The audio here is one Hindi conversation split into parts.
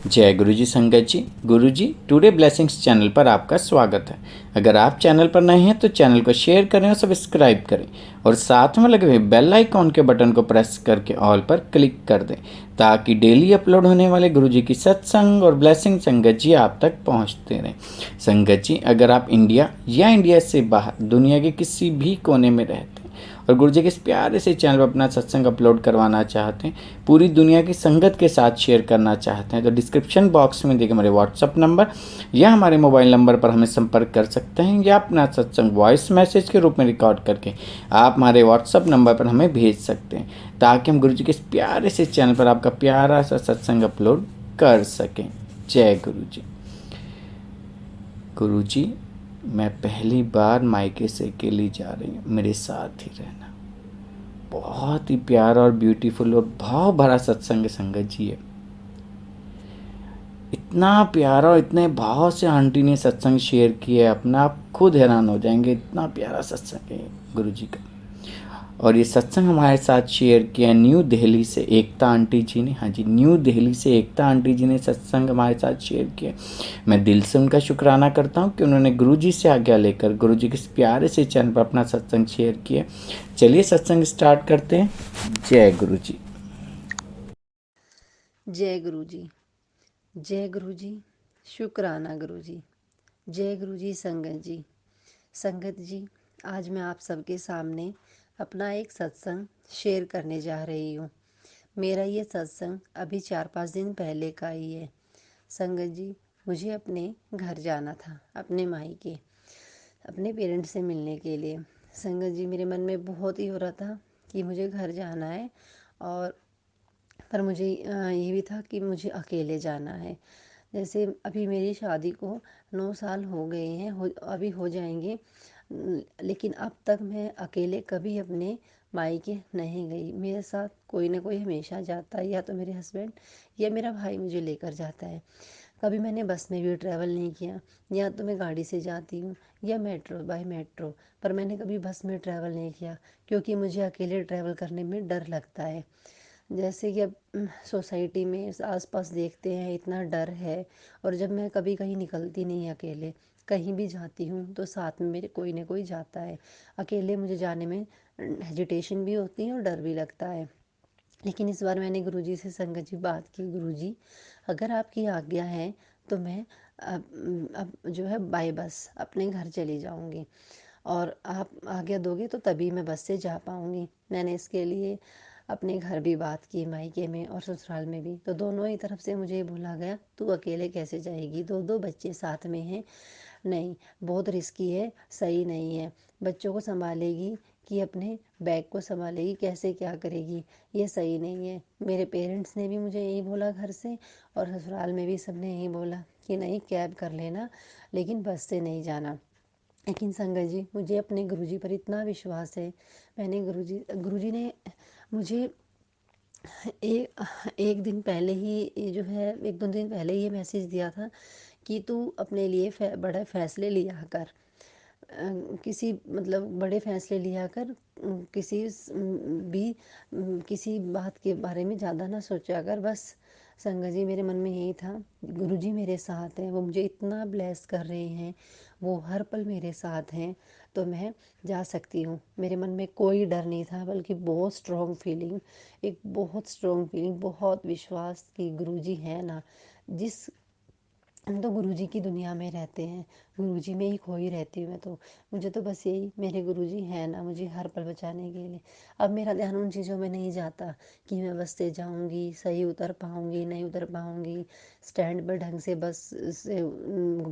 जय गुरु जी संगत जी। गुरु जी टुडे ब्लेसिंग्स चैनल पर आपका स्वागत है। अगर आप चैनल पर नए हैं तो चैनल को शेयर करें और सब्सक्राइब करें और साथ में लगे हुए बेल आइकॉन के बटन को प्रेस करके ऑल पर क्लिक कर दें ताकि डेली अपलोड होने वाले गुरु जी की सत्संग और ब्लेसिंग संगत जी आप तक पहुंचते रहें। संगत जी, अगर आप इंडिया या इंडिया से बाहर दुनिया के किसी भी कोने में रहते हैं और गुरु जी के इस प्यारे से चैनल पर अपना सत्संग अपलोड करवाना चाहते हैं, पूरी दुनिया की संगत के साथ शेयर करना चाहते हैं, तो डिस्क्रिप्शन बॉक्स में देखिए हमारे व्हाट्सअप नंबर या हमारे मोबाइल नंबर पर हमें संपर्क कर सकते हैं या अपना सत्संग वॉइस मैसेज के रूप में रिकॉर्ड करके आप हमारे व्हाट्सअप नंबर पर हमें भेज सकते हैं ताकि हम गुरु जी के इस प्यारे से चैनल पर आपका प्यारा सा सत्संग अपलोड कर सकें। जय गुरु जी। गुरु जी, मैं पहली बार मायके से अकेली जा रही हूँ, मेरे साथ ही रहना। बहुत ही प्यारा और ब्यूटीफुल और भाव भरा सत्संग संगत जी है। इतना प्यारा और इतने भाव से आंटी ने सत्संग शेयर किया है, अपना आप खुद हैरान हो जाएंगे, इतना प्यारा सत्संग है गुरु जी का। और ये सत्संग हमारे साथ शेयर किया न्यू दिल्ली से एकता आंटी जी ने। हाँ जी, न्यू दिल्ली से एकता आंटी जी ने सत्संग हमारे साथ शेयर किया। मैं दिल से उनका शुक्राना करता हूँ कि उन्होंने गुरु जी से आज्ञा लेकर गुरु जी के इस प्यारे से चैनल पर अपना सत्संग शेयर किया। चलिए सत्संग स्टार्ट करते हैं। जय गुरु जी। जय गुरु जी। जय गुरु जी। शुक्राना गुरु जी। जय गुरु जी संगत जी। संगत जी, आज मैं आप सबके सामने अपना एक सत्संग शेयर करने जा रही हूँ। मेरा ये सत्संग अभी 4-5 दिन पहले का ही है। संगत जी, मुझे अपने घर जाना था, अपने मायके, अपने पेरेंट्स से मिलने के लिए। संगत जी, मेरे मन में बहुत ही हो रहा था कि मुझे घर जाना है, और पर मुझे ये भी था कि मुझे अकेले जाना है। जैसे अभी मेरी शादी को 9 साल हो गए हैं, अभी हो जाएंगे, लेकिन अब तक मैं अकेले कभी अपने मायके नहीं गई। मेरे साथ कोई ना कोई हमेशा जाता है, या तो मेरे हस्बैंड या मेरा भाई मुझे लेकर जाता है। कभी मैंने बस में भी ट्रैवल नहीं किया, या तो मैं गाड़ी से जाती हूँ या मेट्रो बाय मेट्रो, पर मैंने कभी बस में ट्रैवल नहीं किया क्योंकि मुझे अकेले ट्रैवल करने में डर लगता है। जैसे कि अब सोसाइटी में आसपास देखते हैं, इतना डर है। और जब मैं कभी कहीं निकलती नहीं अकेले, कहीं भी जाती हूँ तो साथ में मेरे कोई ना कोई जाता है। अकेले मुझे जाने में हेजिटेशन भी होती है और डर भी लगता है। लेकिन इस बार मैंने गुरुजी से संगत जी बात की, गुरुजी अगर आपकी आज्ञा है तो मैं अब जो है बाय बस अपने घर चली जाऊंगी, और आप आज्ञा दोगे तो तभी मैं बस से जा पाऊंगी। मैंने इसके लिए अपने घर भी बात की, मायके में और ससुराल में भी, तो दोनों ही तरफ से मुझे बोला गया तू अकेले कैसे जाएगी, दो दो बच्चे साथ में हैं, नहीं, बहुत रिस्की है, सही नहीं है। बच्चों को संभालेगी कि अपने बैग को संभालेगी, कैसे क्या करेगी, ये सही नहीं है। मेरे पेरेंट्स ने भी मुझे यही बोला घर से, और ससुराल में भी सबने यही बोला कि नहीं, कैब कर लेना, लेकिन बस से नहीं जाना। लेकिन संगत जी, मुझे अपने गुरुजी पर इतना विश्वास है। मैंने गुरुजी ने मुझे एक एक दिन पहले ही, ये जो है 1-2 दिन पहले ये मैसेज दिया था कि तू अपने लिए बड़े फैसले लिया कर। किसी मतलब बड़े फैसले लिया कर, भी किसी बात के बारे में ज़्यादा ना सोचा कर। बस संगत जी, मेरे मन में यही था, गुरुजी मेरे साथ हैं, वो मुझे इतना ब्लेस कर रहे हैं, वो हर पल मेरे साथ हैं, तो मैं जा सकती हूँ। मेरे मन में कोई डर नहीं था, बल्कि बहुत स्ट्रॉन्ग फीलिंग, एक बहुत स्ट्रॉन्ग फीलिंग, बहुत विश्वास कि गुरुजी है ना। जिस हम तो गुरुजी की दुनिया में रहते हैं, गुरुजी में ही खोई रहती हूँ मैं तो। मुझे तो बस यही, मेरे गुरुजी हैं ना मुझे हर पल बचाने के लिए। अब मेरा ध्यान उन चीज़ों में नहीं जाता कि मैं बस से जाऊँगी, सही उतर पाऊँगी नहीं उतर पाऊँगी, स्टैंड पर ढंग से बस से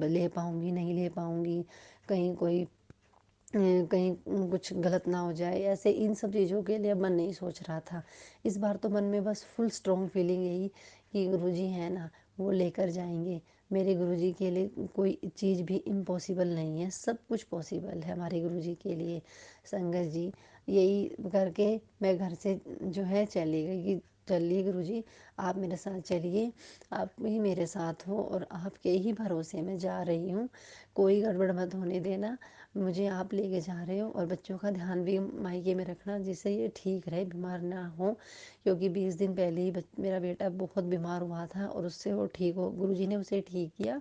ले पाऊँगी नहीं ले पाऊँगी, कहीं कोई कहीं कुछ गलत ना हो जाए, ऐसे इन सब चीज़ों के लिए मन नहीं सोच रहा था। इस बार तो मन में बस फुल स्ट्रॉन्ग फीलिंग यही कि गुरुजी हैं ना, वो लेकर जाएंगे। मेरे गुरुजी के लिए कोई चीज़ भी इम्पॉसिबल नहीं है, सब कुछ पॉसिबल है हमारे गुरुजी के लिए। संगत जी, यही करके मैं घर से जो है चली गई कि चलिए गुरुजी, आप मेरे साथ चलिए, आप ही मेरे साथ हो और आपके ही भरोसे मैं जा रही हूँ। कोई गड़बड़ मत होने देना, मुझे आप लेके जा रहे हो और बच्चों का ध्यान भी मायके में रखना जिससे ये ठीक रहे, बीमार ना हो। क्योंकि 20 दिन पहले ही मेरा बेटा बहुत बीमार हुआ था और उससे वो ठीक हो, गुरुजी ने उसे ठीक किया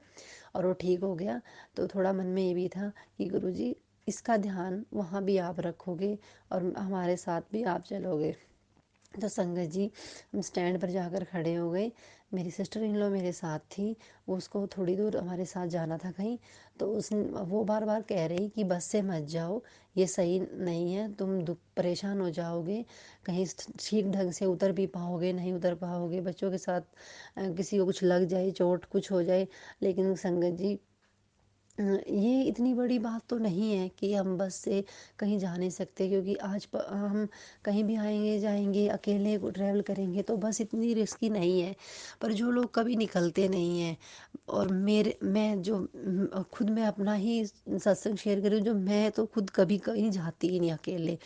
और वो ठीक हो गया। तो थोड़ा मन में ये भी था कि गुरुजी इसका ध्यान वहाँ भी आप रखोगे और हमारे साथ भी आप चलोगे। तो संगत जी, हम स्टैंड पर जाकर खड़े हो गए। मेरी सिस्टर इन लॉ मेरे साथ थी, वो उसको थोड़ी दूर हमारे साथ जाना था कहीं। तो उस वो बार बार कह रही कि बस से मत जाओ, ये सही नहीं है, तुम परेशान हो जाओगे, कहीं ठीक ढंग से उतर भी पाओगे नहीं उतर पाओगे, बच्चों के साथ किसी को कुछ लग जाए, चोट कुछ हो जाए। लेकिन संगत जी, ये इतनी बड़ी बात तो नहीं है कि हम बस से कहीं जा नहीं सकते, क्योंकि हम कहीं भी आएंगे जाएंगे अकेले ट्रैवल करेंगे तो बस इतनी रिस्की नहीं है। पर जो लोग कभी निकलते नहीं हैं, और मैं जो खुद मैं अपना ही सत्संग शेयर करूँ, जो मैं तो खुद कभी कहीं जाती ही नहीं अकेले,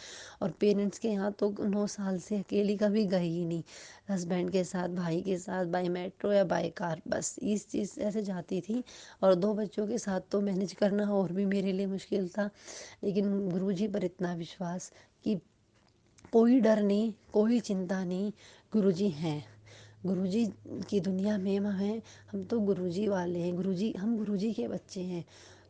और पेरेंट्स के यहाँ तो 9 साल से अकेली कभी गई ही नहीं। हस्बैंड के साथ, भाई के साथ, बाई मेट्रो या बाई कार, बस इस चीज़ ऐसे जाती थी। और 2 बच्चों के साथ तो मैनेज करना और भी मेरे लिए मुश्किल था। लेकिन गुरुजी पर इतना विश्वास कि कोई डर नहीं, कोई चिंता नहीं, गुरुजी हैं। गुरुजी की दुनिया में हम हैं, हम तो गुरुजी वाले हैं, गुरुजी, हम गुरुजी के बच्चे हैं।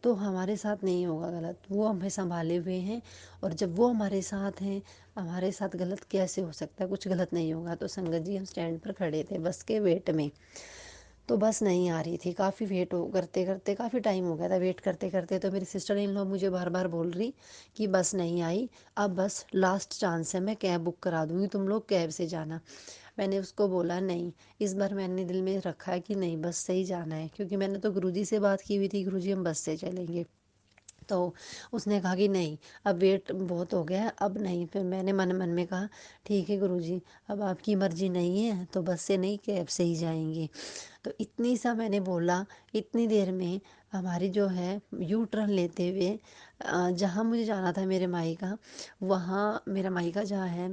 तो हमारे साथ नहीं होगा गलत, वो हमें संभाले हुए हैं। और जब वो हमारे साथ हैं, हमारे साथ गलत कैसे हो सकता है, कुछ गलत नहीं होगा। तो संगत जी, हम स्टैंड पर खड़े थे बस के वेट में। तो बस नहीं आ रही थी, काफ़ी वेट हो करते करते काफ़ी टाइम हो गया था वेट करते करते। तो मेरी सिस्टर इन लॉ मुझे बार बार बोल रही कि बस नहीं आई, अब बस लास्ट चांस है, मैं कैब बुक करा दूँगी, तुम लोग कैब से जाना। मैंने उसको बोला नहीं, इस बार मैंने दिल में रखा है कि नहीं, बस से ही जाना है, क्योंकि मैंने तो गुरुजी से बात की हुई थी, गुरुजी हम बस से चलेंगे। तो उसने कहा कि नहीं, अब वेट बहुत हो गया है, अब नहीं। फिर मैंने मन मन में कहा ठीक है गुरुजी, अब आपकी मर्जी नहीं है तो बस से नहीं, कैब से ही जाएंगे। तो इतनी सा मैंने बोला, इतनी देर में हमारी जो है यू टर्न लेते हुए जहाँ मुझे जाना था मेरे मायका, वहाँ मेरा मायका जहाँ है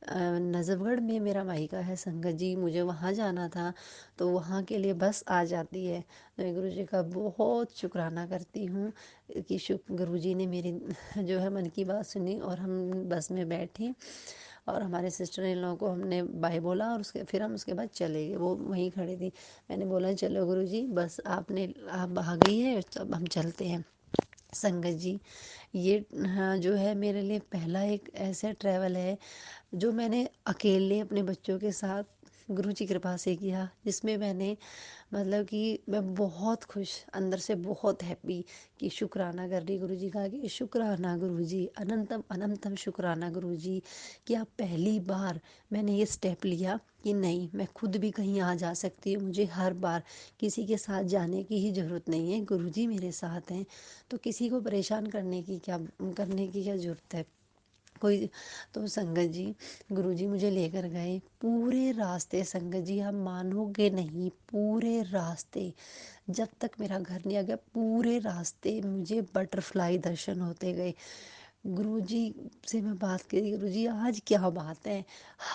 नजफगढ़ में मेरा मायका है संगत जी, मुझे वहाँ जाना था। तो वहाँ के लिए बस आ जाती है। तो मैं गुरु जी का बहुत शुक्राना करती हूँ कि गुरु जी ने मेरी जो है मन की बात सुनी और हम बस में बैठे और हमारे सिस्टर इन लोगों को हमने बाय बोला और उसके फिर हम उसके बाद चले गए। वो वहीं खड़ी थी, मैंने बोला चलो गुरुजी, बस आप आ गई है, अब हम चलते हैं। संगत जी, ये हाँ, जो है मेरे लिए पहला एक ऐसा ट्रैवल है जो मैंने अकेले अपने बच्चों के साथ गुरु की कृपा से किया, जिसमें मैंने मतलब कि मैं बहुत खुश, अंदर से बहुत हैप्पी, कि शुक्राना कर रही गुरु जी का, कि शुक्राना गुरु जी, अनंतम अनंतम शुक्राना गुरु जी, कि आप पहली बार मैंने ये स्टेप लिया कि नहीं, मैं खुद भी कहीं आ जा सकती हूँ, मुझे हर बार किसी के साथ जाने की ही ज़रूरत नहीं है, गुरु जी मेरे साथ हैं। तो किसी को परेशान करने की क्या ज़रूरत है कोई। तो संगत जी, गुरुजी मुझे लेकर गए पूरे रास्ते, संगत जी आप मानोगे नहीं, पूरे रास्ते जब तक मेरा घर नहीं आ गया, पूरे रास्ते मुझे बटरफ्लाई दर्शन होते गए। गुरुजी से मैं बात करी, गुरुजी आज क्या बात है,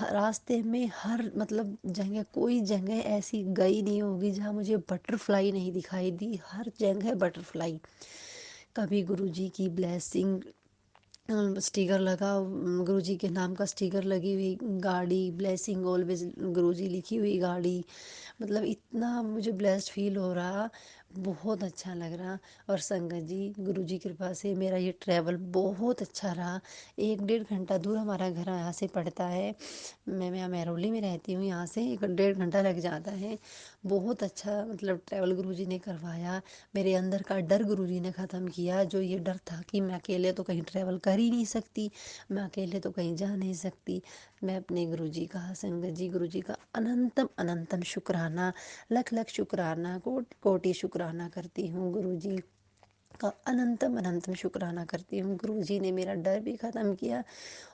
रास्ते में हर मतलब जगह, कोई जगह ऐसी गई नहीं होगी जहाँ मुझे बटरफ्लाई नहीं दिखाई दी, हर जगह बटरफ्लाई। कभी गुरुजी की ब्लेसिंग स्टिकर लगा, गुरुजी के नाम का स्टिकर लगी हुई गाड़ी, ब्लेसिंग ऑलवेज गुरुजी लिखी हुई गाड़ी, मतलब इतना मुझे ब्लेस्ड फील हो रहा, बहुत अच्छा लग रहा। और संगत जी, गुरु जी कृपा से मेरा ये ट्रैवल बहुत अच्छा रहा। 1-1.5 घंटा दूर हमारा घर यहाँ से पड़ता है, मैं यहाँ महरौली में रहती हूँ, यहाँ से 1-1.5 घंटा लग जाता है। बहुत अच्छा मतलब ट्रैवल गुरु जी ने करवाया, मेरे अंदर का डर गुरु जी ने ख़त्म किया। जो ये डर था कि मैं अकेले तो कहीं ट्रैवल कर ही नहीं सकती, मैं अकेले तो कहीं जा नहीं सकती, मैं अपने गुरुजी का, संगत जी गुरुजी का अनंतम अनंतम शुक्राना, लख लख शुक्राना, कोटि कोटि शुक्राना करती हूँ गुरुजी का अनंतम अनंतम शुक्राना करती हूँ। गुरुजी ने मेरा डर भी ख़त्म किया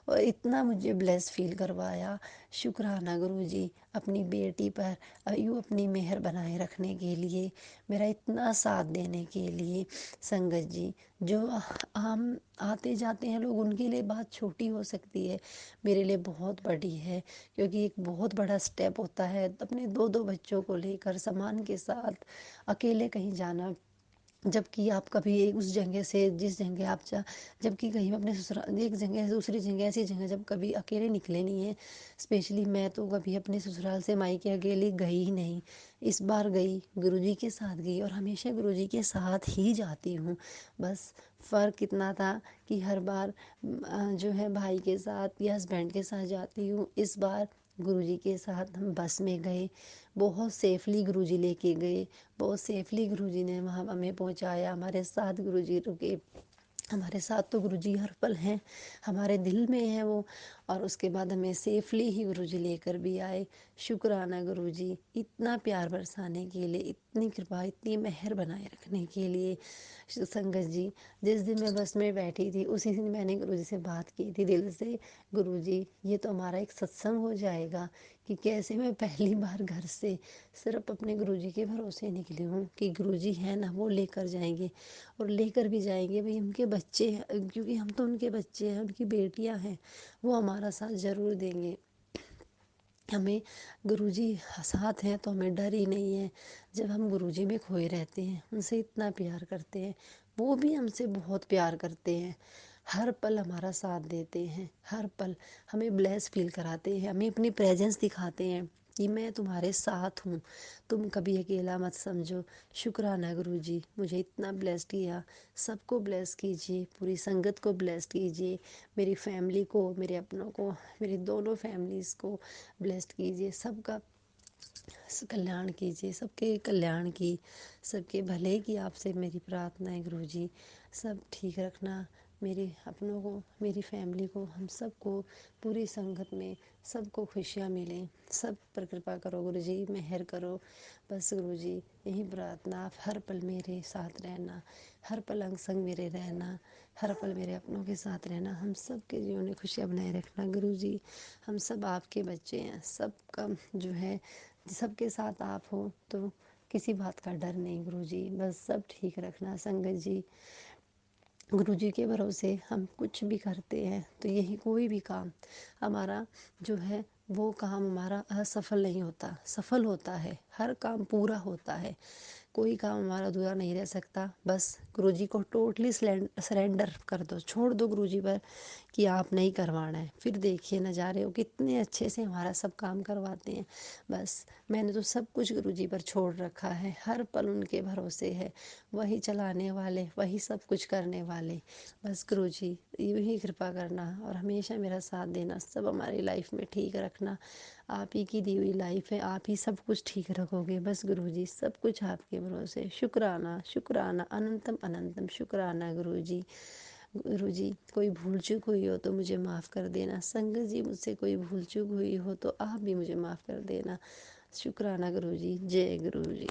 और इतना मुझे ब्लेस फील करवाया। शुक्राना गुरुजी, अपनी बेटी पर यूँ अपनी मेहर बनाए रखने के लिए, मेरा इतना साथ देने के लिए। संगत जी, जो हम आते जाते हैं लोग, उनके लिए बात छोटी हो सकती है, मेरे लिए बहुत बड़ी है, क्योंकि एक बहुत बड़ा स्टेप होता है अपने दो दो बच्चों को लेकर सामान के साथ अकेले कहीं जाना। जबकि आप कभी एक उस जगह से जिस जगह आप जबकि कहीं अपने ससुराल एक जगह से दूसरी जगह, ऐसी जगह जब कभी अकेले निकले नहीं हैं। स्पेशली मैं तो कभी अपने ससुराल से मायके अकेली गई ही नहीं। इस बार गई, गुरुजी के साथ गई, और हमेशा गुरुजी के साथ ही जाती हूँ। बस फ़र्क इतना था कि हर बार जो है भाई के साथ या हस्बैंड के साथ जाती हूँ। इस बार गुरुजी के साथ हम बस में गए, बहुत सेफली गुरुजी लेके गए, बहुत सेफली गुरुजी ने वहाँ हमें पहुँचाया। हमारे साथ गुरुजी रुके, हमारे साथ तो गुरुजी हर पल हैं, हमारे दिल में हैं वो। और उसके बाद हमें सेफली ही गुरुजी लेकर भी आए। शुक्राना गुरुजी, इतना प्यार बरसाने के लिए, इतनी कृपा, इतनी मेहर बनाए रखने के लिए। संगत जी, जिस दिन मैं बस में बैठी थी उसी दिन मैंने गुरुजी से बात की थी दिल से, गुरुजी ये तो हमारा एक सत्संग हो जाएगा। कि कैसे मैं पहली बार घर से सिर्फ अपने गुरुजी के भरोसे निकली हूँ कि गुरुजी हैं ना, वो लेकर जाएंगे, और लेकर भी जाएंगे भाई। उनके बच्चे हैं, क्योंकि हम तो उनके बच्चे हैं, उनकी बेटियां हैं, वो हमारा साथ ज़रूर देंगे। हमें गुरुजी साथ हैं तो हमें डर ही नहीं है। जब हम गुरुजी में खोए रहते हैं, उनसे इतना प्यार करते हैं, वो भी हमसे बहुत प्यार करते हैं, हर पल हमारा साथ देते हैं, हर पल हमें ब्लेस फील कराते हैं, हमें अपनी प्रेजेंस दिखाते हैं कि मैं तुम्हारे साथ हूँ, तुम कभी अकेला मत समझो। शुक्राना गुरुजी, मुझे इतना ब्लेस किया। सबको ब्लेस कीजिए, पूरी संगत को ब्लेस कीजिए, मेरी फैमिली को, मेरे अपनों को, मेरी दोनों फैमिलीज़ को ब्लेस्ड कीजिए। सबका कल्याण कीजिए, सबके कल्याण की, सबके भले की आपसे मेरी प्रार्थना है गुरुजी। सब ठीक रखना, मेरे अपनों को, मेरी फैमिली को, हम सबको, पूरी संगत में सबको खुशियाँ मिलें। सब पर कृपा करो गुरुजी, मेहर करो। बस गुरुजी, यही प्रार्थना, आप हर पल मेरे साथ रहना, हर पल अंग संग मेरे रहना, हर पल मेरे अपनों के साथ रहना, हम सब के जीवन में खुशियाँ बनाए रखना गुरुजी। हम सब आपके बच्चे हैं, सबका जो है, सबके साथ आप हो तो किसी बात का डर नहीं गुरुजी। बस सब ठीक रखना संगत जी। गुरुजी के भरोसे हम कुछ भी करते हैं तो यही कोई भी काम हमारा जो है, वो काम हमारा असफल नहीं होता, सफल होता है, हर काम पूरा होता है, कोई काम हमारा अधूरा नहीं रह सकता। बस गुरुजी को टोटली सरेंडर कर दो, छोड़ दो गुरुजी पर कि आप नहीं करवाना है। फिर देखिए नज़ारे, वो कितने अच्छे से हमारा सब काम करवाते हैं। बस मैंने तो सब कुछ गुरुजी पर छोड़ रखा है, हर पल उनके भरोसे है, वही चलाने वाले, वही सब कुछ करने वाले। बस गुरुजी यूँ ही कृपा करना और हमेशा मेरा साथ देना, सब हमारी लाइफ में ठीक रखना। आप ही की दी हुई लाइफ है, आप ही सब कुछ ठीक रखोगे। बस गुरुजी, सब कुछ आपके भरोसे। शुक्राना शुक्राना, अनंतम अनंतम शुक्राना गुरुजी। गुरुजी, कोई भूल चूक हुई हो तो मुझे माफ़ कर देना। संगत जी, मुझसे कोई भूल चूक हुई हो तो आप भी मुझे माफ़ कर देना। शुक्राना गुरुजी, जय गुरुजी।